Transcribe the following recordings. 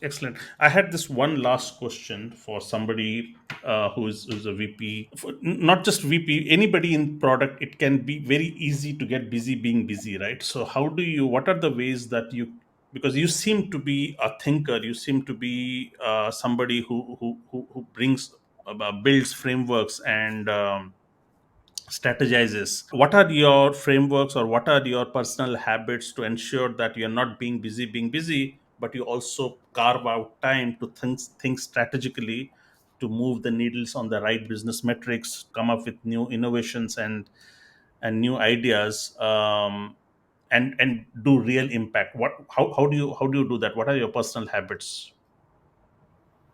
Excellent. I had this one last question for somebody who's a VP, not just VP, anybody in product. It can be very easy to get busy being busy, right? So, what are the ways that because you seem to be a thinker, you seem to be somebody who brings, builds frameworks and strategizes. What are your frameworks, or what are your personal habits to ensure that you're not being busy, but you also carve out time to think strategically, to move the needles on the right business metrics, come up with new innovations and new ideas, and do real impact? How do you do that? What are your personal habits?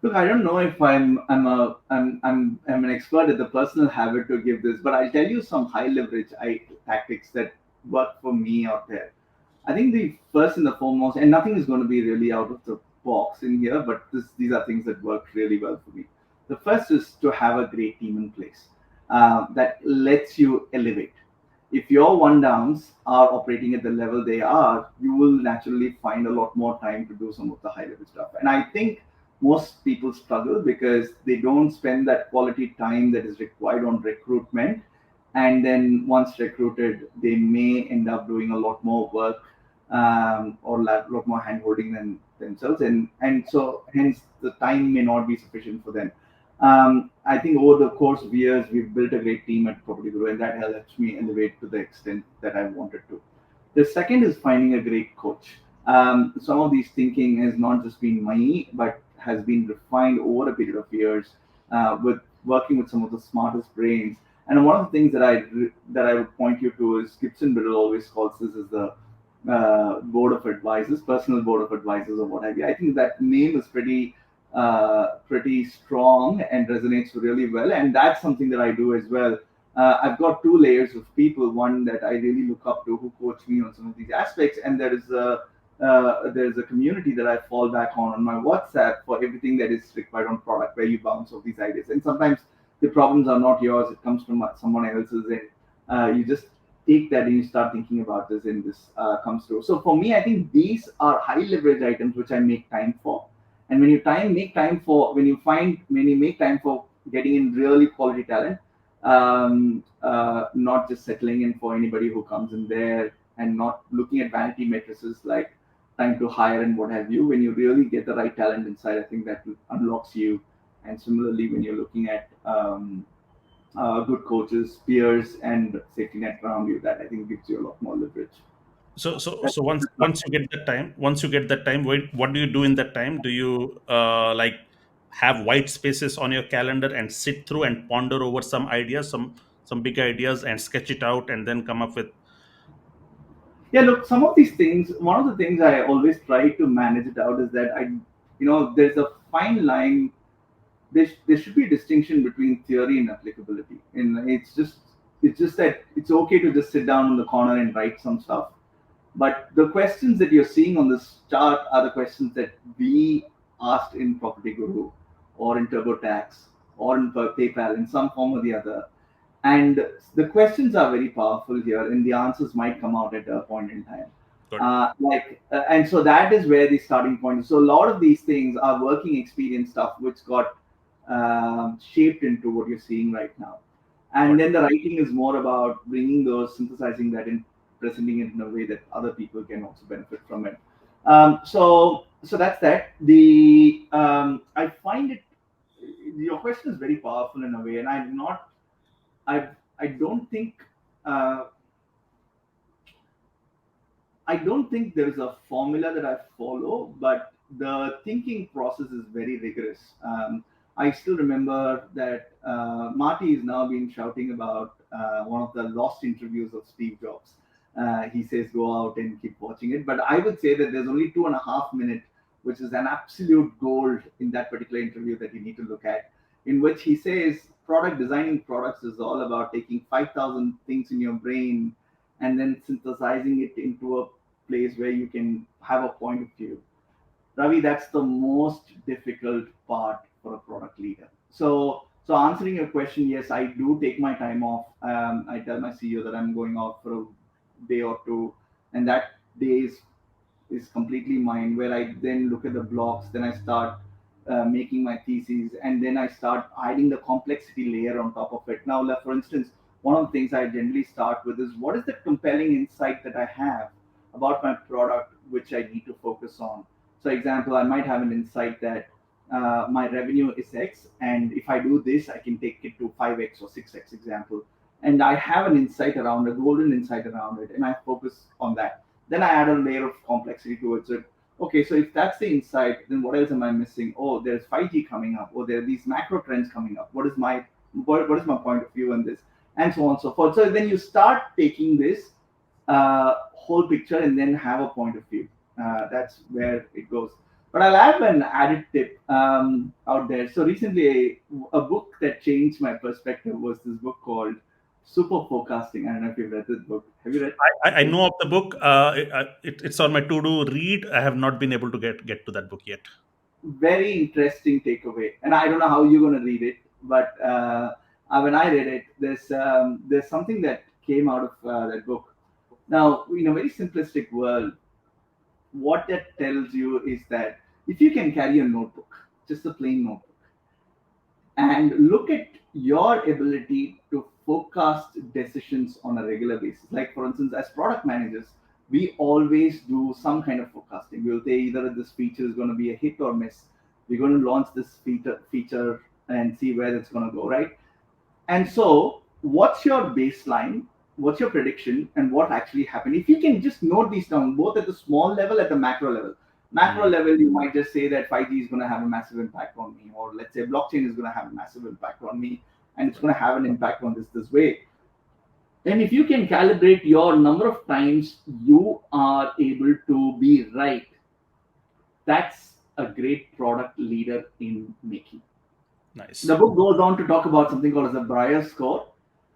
Look, I don't know if I'm an expert at the personal habit to give this, but I'll tell you some high leverage tactics that work for me out there. I think the first and the foremost, and nothing is going to be really out of the box in here, but these are things that work really well for me. The first is to have a great team in place that lets you elevate. If your one downs are operating at the level they are, you will naturally find a lot more time to do some of the high level stuff. And I think most people struggle because they don't spend that quality time that is required on recruitment. And then once recruited, they may end up doing a lot more work or a lot more hand holding than themselves. And so hence the time may not be sufficient for them. I think over the course of years, we've built a great team at PropertyGuru, and that helps me elevate to the extent that I wanted to. The second is finding a great coach. Some of these thinking has not just been money, but has been refined over a period of years with working with some of the smartest brains. And one of the things that I would point you to is Gibson Biddle always calls this as the board of advisors, personal board of advisors, or what have you. I think that name is pretty strong and resonates really well, and that's something that I do as well. I've got two layers of people. One that I really look up to, who coach me on some of these aspects, and there's a community that I fall back on my WhatsApp for everything that is required on product, where you bounce off these ideas. And sometimes the problems are not yours; it comes from someone else's, and you just take that and you start thinking about this, and this comes through. So for me, I think these are high leverage items which I make time for. And when you make time for getting in really quality talent, not just settling in for anybody who comes in there and not looking at vanity matrices like time to hire and what have you. When you really get the right talent inside, I think that unlocks you. And similarly, when you're looking at good coaches, peers, and safety net around you, that I think gives you a lot more leverage. That's, So once you get that time, what do you do in that time? Do you like have white spaces on your calendar and sit through and ponder over some ideas, some big ideas, and sketch it out and then come up with? yeah, look, some of these things, one of the things I always try to manage it out is that there's a fine line. There should be a distinction between theory and applicability. And it's just that it's okay to just sit down in the corner and write some stuff. But the questions that you're seeing on this chart are the questions that we asked in Property Guru or in TurboTax or in PayPal in some form or the other. And the questions are very powerful here, and the answers might come out at a point in time. Good. And so that is where the starting point is. So a lot of these things are working experience stuff, which got shaped into what you're seeing right now. And Got then the writing is more about bringing those, synthesizing that, and presenting it in a way that other people can also benefit from it. So that's that. I find it. Your question is very powerful in a way, and I'm not. I don't think. Uh, I don't think there is a formula that I follow, but the thinking process is very rigorous. I still remember that Marty is now been shouting about one of the lost interviews of Steve Jobs. He says, go out and keep watching it. But I would say that there's only 2.5 minutes, which is an absolute gold in that particular interview that you need to look at, in which he says product designing products is all about taking 5,000 things in your brain and then synthesizing it into a place where you can have a point of view. Ravi, that's the most difficult part for a product leader. So answering your question, yes, I do take my time off. I tell my CEO that I'm going out for a day or two, and that day is is completely mine, where I then look at the blocks, then I start making my theses, and then I start adding the complexity layer on top of it. Now, like, for instance, one of the things I generally start with is what is the compelling insight that I have about my product, which I need to focus on. So, example, I might have an insight that my revenue is X, and if I do this, I can take it to 5X or 6X, example. And I have an insight around a golden insight around it, and I focus on that. Then I add a layer of complexity towards it. Okay, so if that's the insight, then what else am I missing? Oh, there's 5G coming up, or there are these macro trends coming up. What is my point of view on this, and so on and so forth. So then you start taking this whole picture and then have a point of view. That's where it goes. But I'll have an added tip out there. So recently, a book that changed my perspective was this book called Super Forecasting. I don't know if you've read this book. Have you read? I know of the book. It's on my to-do read. I have not been able to get to that book yet. Very interesting takeaway. And I don't know how you're going to read it, but when I read it, there's something that came out of that book. Now, in a very simplistic world, what that tells you is that if you can carry a notebook, just a plain notebook, and look at your ability to forecast decisions on a regular basis. Like, for instance, as product managers, we always do some kind of forecasting. We'll say either this feature is going to be a hit or miss. We're going to launch this feature and see where it's going to go, right? And so, what's your baseline? What's your prediction? And what actually happened? If you can just note these down, both at the small level, at the macro level. Macro Mm. level, you might just say that 5G is going to have a massive impact on me, or let's say blockchain is going to have a massive impact on me, and it's going to have an impact on this way. And if you can calibrate your number of times you are able to be right, that's a great product leader in making. The Nice. book goes on to talk about something called as a Brier score.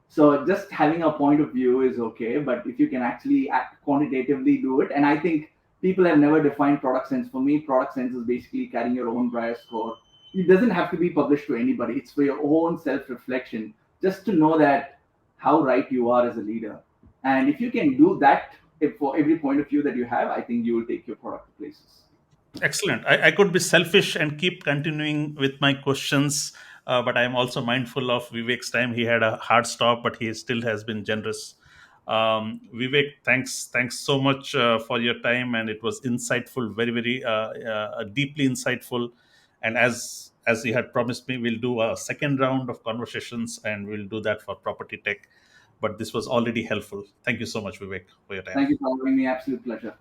So just having a point of view is okay, but if you can actually quantitatively do it, and I think people have never defined product sense. For me, product sense is basically carrying your own Brier score. It doesn't have to be published to anybody. It's for your own self-reflection, just to know that how right you are as a leader. And if you can do that, if for every point of view that you have, I think you will take your product to places. Excellent. I could be selfish and keep continuing with my questions, but I am also mindful of Vivek's time. He had a hard stop, but he still has been generous. Vivek, thanks so much for your time, and it was insightful, very deeply insightful. And as you had promised me, we'll do a second round of conversations, and we'll do that for property tech. But this was already helpful. Thank you so much, Vivek, for your time. Thank you for having me. Absolute pleasure.